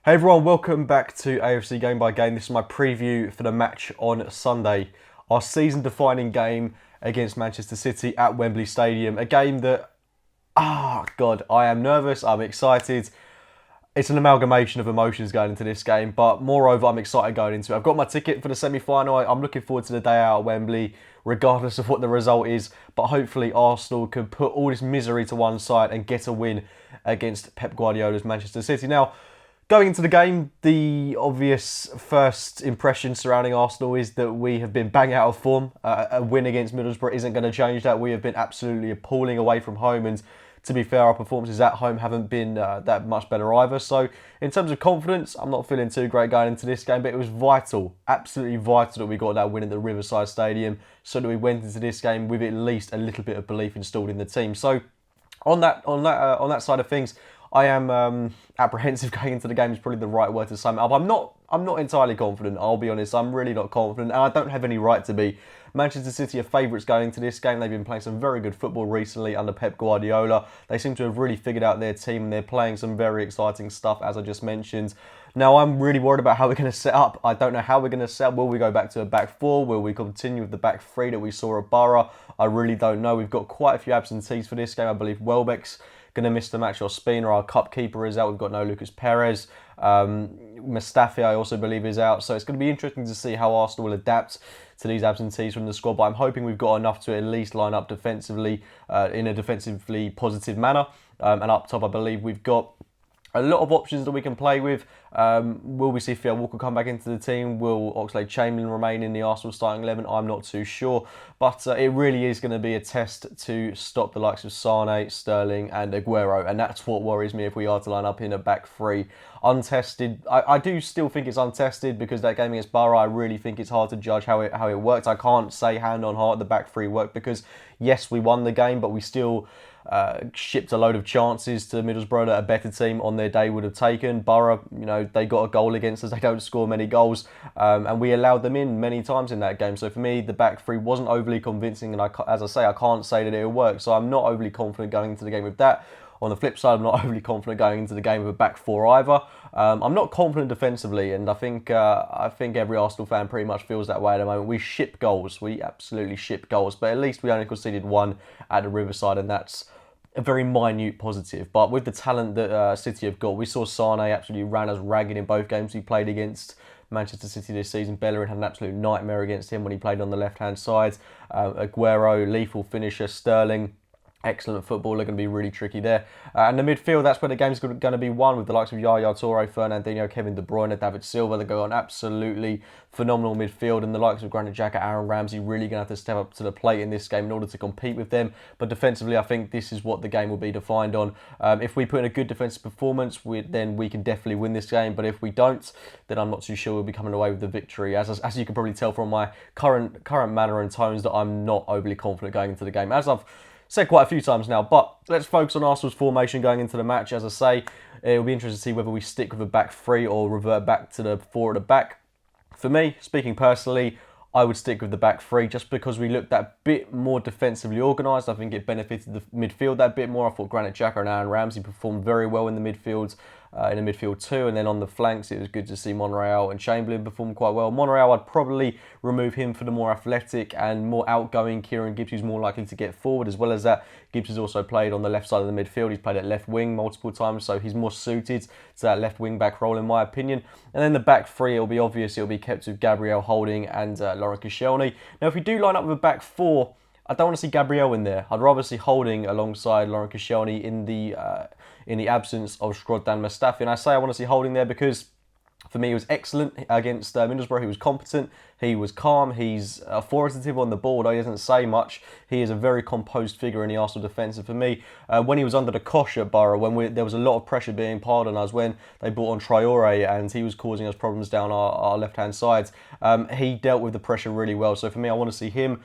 Hey everyone, welcome back to AFC Game by Game. This is my preview for the match on Sunday. Our season-defining game against Manchester City at Wembley Stadium. A game that, God, I am nervous, I'm excited. It's an amalgamation of emotions going into this game, but moreover, I'm excited going into it. I've got my ticket for the semi-final. I'm looking forward to the day out at Wembley, regardless of what the result is. But hopefully Arsenal can put all this misery to one side and get a win against Pep Guardiola's Manchester City. Now, going into the game, the obvious first impression surrounding Arsenal is that we have been bang out of form. A win against Middlesbrough isn't going to change that. We have been absolutely appalling away from home, and to be fair, our performances at home haven't been that much better either. So in terms of confidence, I'm not feeling too great going into this game, but it was vital, absolutely vital that we got that win at the Riverside Stadium so that we went into this game with at least a little bit of belief installed in the team. So on that side of things, I am apprehensive going into the game is probably the right word to sum it up. I'm not entirely confident, I'll be honest. I'm really not confident, and I don't have any right to be. Manchester City are favourites going into this game. They've been playing some very good football recently under Pep Guardiola. They seem to have really figured out their team, and they're playing some very exciting stuff, as I just mentioned. Now, I'm really worried about how we're going to set up. I don't know how we're going to set up. Will we go back to a back four? Will we continue with the back three that we saw at Borough? I really don't know. We've got quite a few absentees for this game. I believe Welbeck's going to miss the match, or Spina, our cup keeper, is out. We've got no Lucas Perez. Mustafi, I also believe, is out. So it's going to be interesting to see how Arsenal will adapt to these absentees from the squad. But I'm hoping we've got enough to at least line up defensively in a defensively positive manner. And up top, I believe we've got a lot of options that we can play with. Will we see Theo Walker come back into the team? Will Oxlade-Chamberlain remain in the Arsenal starting 11? I'm not too sure. But it really is going to be a test to stop the likes of Sane, Sterling and Aguero. And that's what worries me if we are to line up in a back three. Untested. I do still think it's untested because that game against Borough, I really think it's hard to judge how it worked. I can't say hand on heart the back three worked because, yes, we won the game, but we still shipped a load of chances to Middlesbrough that a better team on their day would have taken. Borough, they got a goal against us. They don't score many goals, and we allowed them in many times in that game. So for me, the back three wasn't overly convincing, and as I say, I can't say that it will work. So I'm not overly confident going into the game with that. On the flip side, I'm not overly confident going into the game with a back four either. I'm not confident defensively, and I think every Arsenal fan pretty much feels that way at the moment. We ship goals. We absolutely ship goals, but at least we only conceded one at the Riverside, and that's a very minute positive. But with the talent that City have got, we saw Sane absolutely ran us ragged in both games he played against Manchester City this season. Bellerin had an absolute nightmare against him when he played on the left-hand side. Aguero, lethal finisher. Sterling, excellent footballer, going to be really tricky there. And the midfield, that's where the game's going to be won with the likes of Yaya Toure, Fernandinho, Kevin De Bruyne, David Silva. They go on absolutely phenomenal midfield, and the likes of Granit Xhaka, Aaron Ramsey really going to have to step up to the plate in this game in order to compete with them. But defensively, I think this is what the game will be defined on. If we put in a good defensive performance, then we can definitely win this game. But if we don't, then I'm not too sure we'll be coming away with the victory. As you can probably tell from my current manner and tones, that I'm not overly confident going into the game, as I've said quite a few times now. But let's focus on Arsenal's formation going into the match. As I say, it'll be interesting to see whether we stick with a back three or revert back to the four at the back. For me, speaking personally, I would stick with the back three just because we looked that bit more defensively organised. I think it benefited the midfield that bit more. I thought Granit Xhaka and Aaron Ramsey performed very well in the midfield. In the midfield too, and then on the flanks it was good to see Monreal and Chamberlain perform quite well. Monreal, I'd probably remove him for the more athletic and more outgoing Kieran Gibbs, who's more likely to get forward. As well as that, Gibbs has also played on the left side of the midfield. He's played at left wing multiple times, so he's more suited to that left wing back role in my opinion. And then the back three, it'll be obvious, it'll be kept with Gabriel Holding and Laurent Koscielny. Now if we do line up with a back four, I don't want to see Gabriel in there. I'd rather see Holding alongside Laurent Koscielny in the absence of Shkodran Mustafi. And I say I want to see Holding there because for me, he was excellent against Middlesbrough. He was competent. He was calm. He's authoritative on the ball. Although he doesn't say much, he is a very composed figure in the Arsenal defence. And for me, when he was under the cosh at Borough, when there was a lot of pressure being piled on us, when they brought on Traore and he was causing us problems down our left-hand side, he dealt with the pressure really well. So for me, I want to see him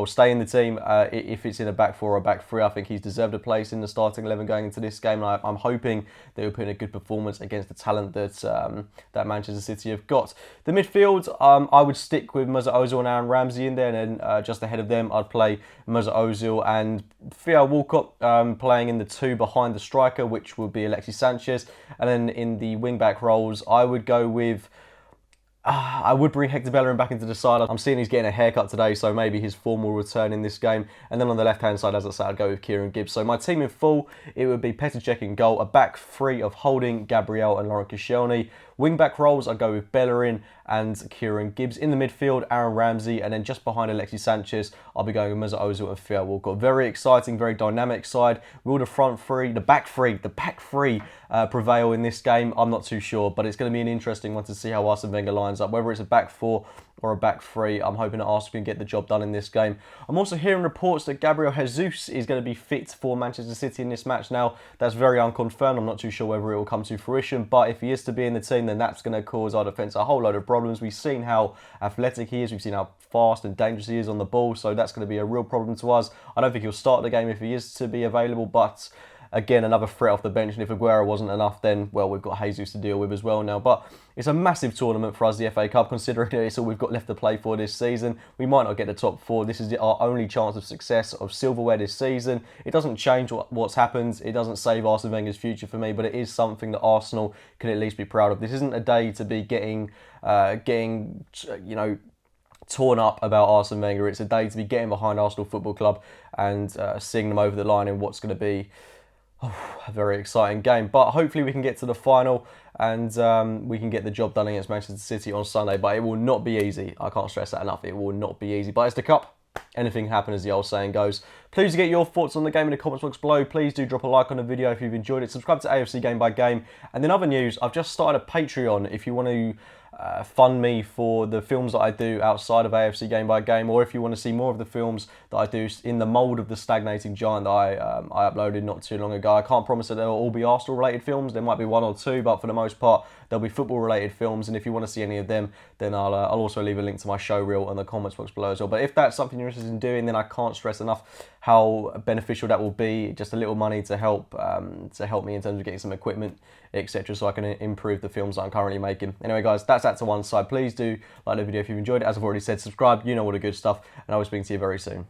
stay in the team. If it's in a back four or a back three, I think he's deserved a place in the starting 11 going into this game. And I'm hoping they will put in a good performance against the talent that Manchester City have got. The midfield, I would stick with Mesut Ozil and Aaron Ramsey in there, and then just ahead of them, I'd play Mesut Ozil and Theo Walcott playing in the two behind the striker, which would be Alexis Sanchez. And then in the wing-back roles, I would go with... I would bring Hector Bellerin back into the side. I'm seeing he's getting a haircut today, so maybe his form will return in this game. And then on the left-hand side, as I said, I'd go with Kieran Gibbs. So my team in full, it would be Petr Cech in goal, a back three of Holding, Gabriel and Laurent Koscielny. Wing-back roles, I'd go with Bellerin and Kieran Gibbs. In the midfield, Aaron Ramsey, and then just behind Alexis Sanchez, I'll be going with Mesut Ozil and Theo Walcott. Very exciting, very dynamic side. Will the back three prevail in this game? I'm not too sure, but it's going to be an interesting one to see how Arsene Wenger lines up. Whether it's a back four or a back three, I'm hoping that Arsenal can get the job done in this game. I'm also hearing reports that Gabriel Jesus is going to be fit for Manchester City in this match now. That's very unconfirmed. I'm not too sure whether it will come to fruition, but if he is to be in the team, then that's going to cause our defence a whole load of problems. We've seen how athletic he is. We've seen how fast and dangerous he is on the ball, so that's going to be a real problem to us. I don't think he'll start the game if he is to be available, but again, another threat off the bench, and if Aguero wasn't enough, then, well, we've got Jesus to deal with as well now. But it's a massive tournament for us, the FA Cup, considering it's all we've got left to play for this season. We might not get the top four. This is our only chance of success of silverware this season. It doesn't change what's happened. It doesn't save Arsene Wenger's future for me, but it is something that Arsenal can at least be proud of. This isn't a day to be getting torn up about Arsene Wenger. It's a day to be getting behind Arsenal Football Club and seeing them over the line in what's going to be a very exciting game. But hopefully we can get to the final and we can get the job done against Manchester City on Sunday. But it will not be easy. I can't stress that enough. It will not be easy. But it's the Cup. Anything can happen, as the old saying goes. Please get your thoughts on the game in the comments box below. Please do drop a like on the video if you've enjoyed it. Subscribe to AFC Game by Game. And in other news, I've just started a Patreon if you want to fund me for the films that I do outside of AFC Game by Game, or if you want to see more of the films that I do in the mould of the Stagnating Giant that I uploaded not too long ago. I can't promise that they'll all be Arsenal related films. There might be one or two, but for the most part they'll be football related films, and if you want to see any of them, then I'll also leave a link to my show reel in the comments box below as well. But if that's something you're interested in doing, then I can't stress enough how beneficial that will be. Just a little money to help me in terms of getting some equipment, etc., so I can improve the films that I'm currently making. Anyway guys, that's that to one side. Please do like the video if you've enjoyed it. As I've already said, subscribe, you know all the good stuff, and I will speak to you very soon.